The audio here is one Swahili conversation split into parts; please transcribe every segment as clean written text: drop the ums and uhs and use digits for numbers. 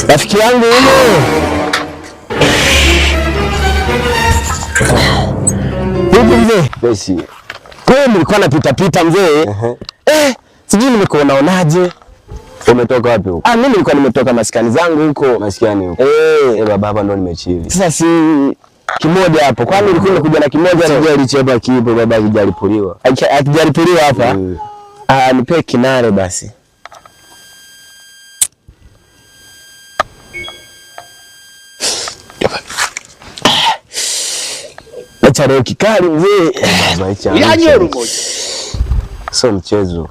Rafiki yangu yule. Vipi mzee? Basi. Kwa nilikuwa napita mzee. Sijui nimekuonaonaje. Umetoka wapi huko? Mimi nilikuwa nimetoka maskani zangu huko. Maskani huko. Baba hapa ndo nimechili. Sasa si kimoja hapo. Kwani ulikuwa unakuja na kimoja na gari chapa kipo baba kijalipuliwa. Akijalipuliwa hapa. Nipe kinare basi. Charo kikali mzee. Baba cha. Yanyeru moja. Sio mchezo.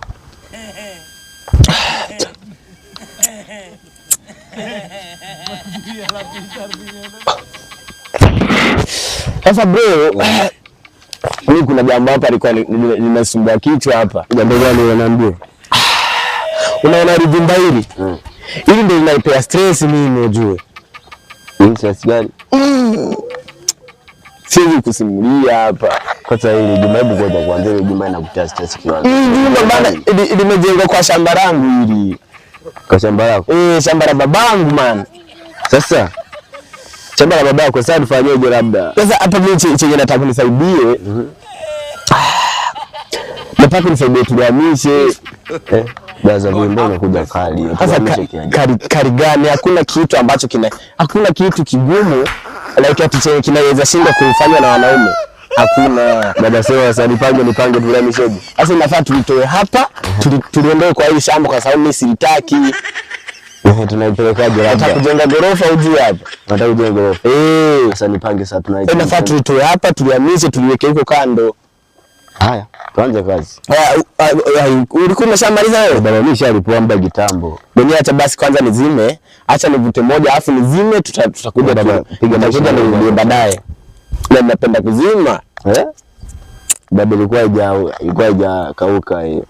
Sasa bro, mimi kuna jambo hapa liko linasumbua kichwa hapa. Jambo gani unaniambia? Unaona rijimba hili? Hili ndio linanipea stress mimi unajue. Ni stress gani? Siwezi kusimulia hapa. Kwanza hili jumba, hebu ngoja kwanza, hili jumba inakutia stress kiasi. Jumba bana limejengwa kwa shamba langu hili. Kwa shamba lako? Shamba la babangu man. Sasa shamba la babako sasa tufanyeje labda? Sasa hapa mimi chenye nataka unisaidie. Nataka unisaidie tuhamishe. Baza vimbo unakuja kali. Sasa kali gani? Hakuna kitu ambacho hakuna kitu kigumu like ati chenye kinaweza shinda kufanywa na wanaume. Hakuna. Dada sema sasa nipange tuhamisheje? Sasa inafaa tulitoe hapa, tuliondoe kwa hii shamba kwa sababu mimi silitaki. Tunaipelekaje labda? Nataka kujenga gorofa ujue hapa. Nataka kujenga gorofa. Sasa nipange sasa tunaita. Inafaa tulitoe hapa, tulihamishe, tuliweke huko kando. Haya, tuanze kazi. Ulikuwa umeshamaliza wewe? Baba mimi nishalipua muda kitambo. Mwenye acha basi kwanza nizime, acha nivute moja afu nizime, tutakuja piga tutakuja nirudie baadaye. Na napenda kuzima. Baba ilikuwa haijakauka hiyo.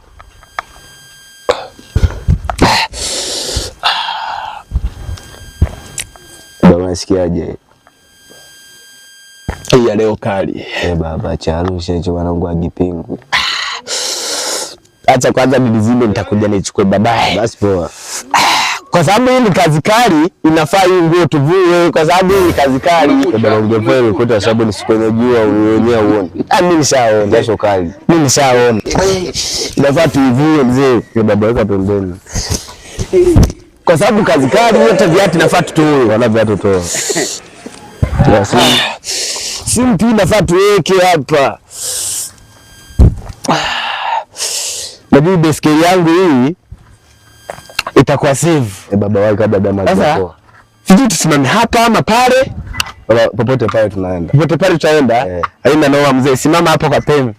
Baba unasikiaje? Ya leo kali. Baba cha Arusha hicho wanangu agipingu. Acha kwanza nilizime, nitakuja nichukue babaye. Basi poa. Kwa sababu hii ni kazi kali, inafaa hii nguo tuvue kwa sababu hii ni kazi kali. Baba ungefanya ukuta sababu nisikwenye jua uone uone. Mimi nishaona. Jasho kali. Mimi nishaona. Inafaa tuivue mzee. Baba weka pembeni. Kwa sababu kazi kali yote viatu nafaa tutoe. Wana viatu toa. Simu pia nafaa tuweke hapa. Najua beskeli yangu hii itakuwa save. Baba wake kabla dama hapo. Sijui tusimame hapa ama pale. Baba popote pale tunaenda. Popote pale tutaenda. Haina noa mzee, simama hapo kwa pembe.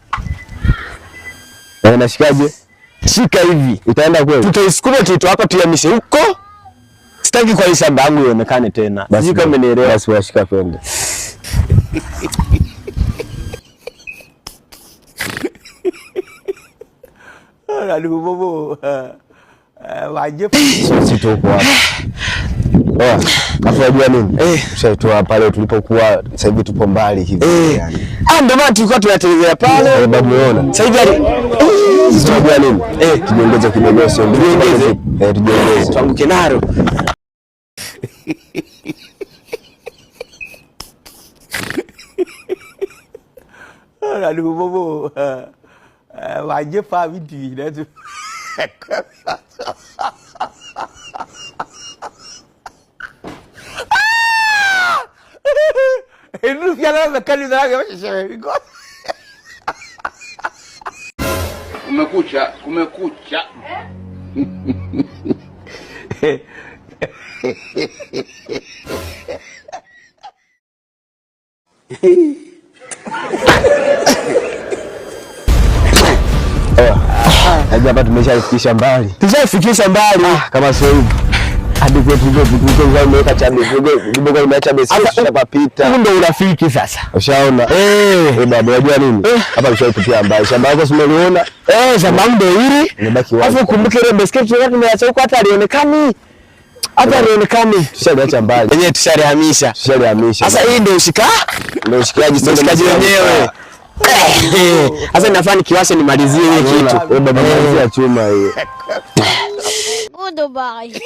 Nashikaje? Shika hivi. Itaenda kweli? Tutaisukuma kitu hapa tuyamishe huko. Sitaki kwa shamba yangu ionekane tena. Basi kama umenielewa. Basi washika pembe. Aduh bobo. Wajib. Sisi tuko hapa. Afu unajua nini? Ushaitoa pale tulipokuwa, sasa hivi tupo mbali hivi yani. Ndio maana tulikuwa tunatelezea pale. Babu unaona? Sasa hivi unajua nini? Tujiongeze kidogo sio tujiongeze. Tujiongeze. Tuanguke naro. Aduh bobo. Wajib fa video dah tu. Ini sekarang sekali lagi macam cewek. Kumekucha. Hapa tumeshafikisha mbali. Tushafikisha mbali. Kama sio hivi. Hadi kwetu kwa umeweka cha mifugo. Ndipo kwa umeacha besi shapapita. Huo ndio urafiki sasa. Ushaona? Baba unajua nini? Hapa tushaitupia mbali. Shamba lako simeliona? Shamba ndio hili. Imebaki wapi? Alafu kumbuke ile basket tulikuwa tumeacha huko hata alionekani. Hata alionekani. Tushaliacha mbali. Wenyewe tushalihamisha. Tushaliamisha. Sasa hii ndio ushikaji. Ndio ushikaji wenyewe. Sasa ninafaa nikiwashe nimalizie ile kitu. Wewe baba malizia chuma hiyo. Goodbye.